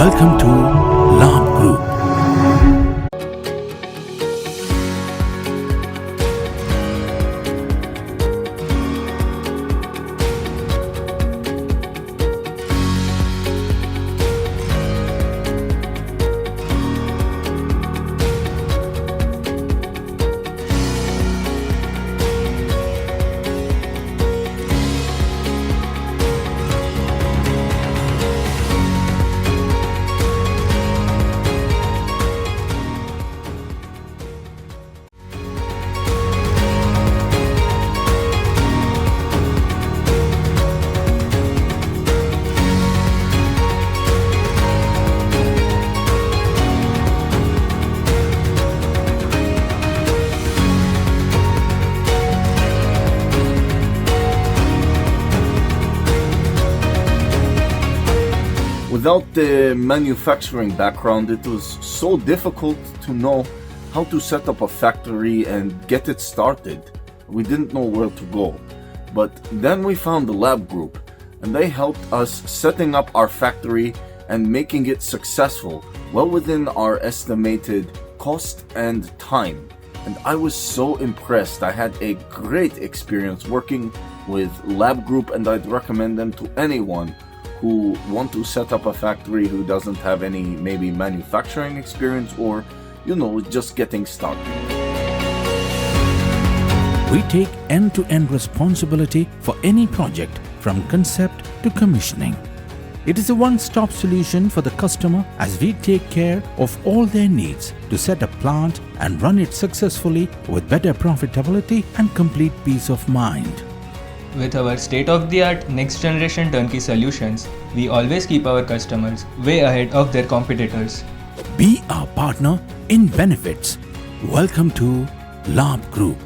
Welcome to Labh Group. Without the manufacturing background, it was so difficult to know how to set up a factory and get it started. We didn't know where to go. But then we found the Labh Group, and they helped us setting up our factory and making it successful, well within our estimated cost and time. And I was so impressed. I had a great experience working with Labh Group, and I'd recommend them to anyone who want to set up a factory who doesn't have any maybe manufacturing experience or, just getting started. We take end-to-end responsibility for any project from concept to commissioning. It is a one-stop solution for the customer as we take care of all their needs to set a plant and run it successfully with better profitability and complete peace of mind. With our state-of-the-art next-generation turnkey solutions, we always keep our customers way ahead of their competitors. Be our partner in benefits. Welcome to Labh Group.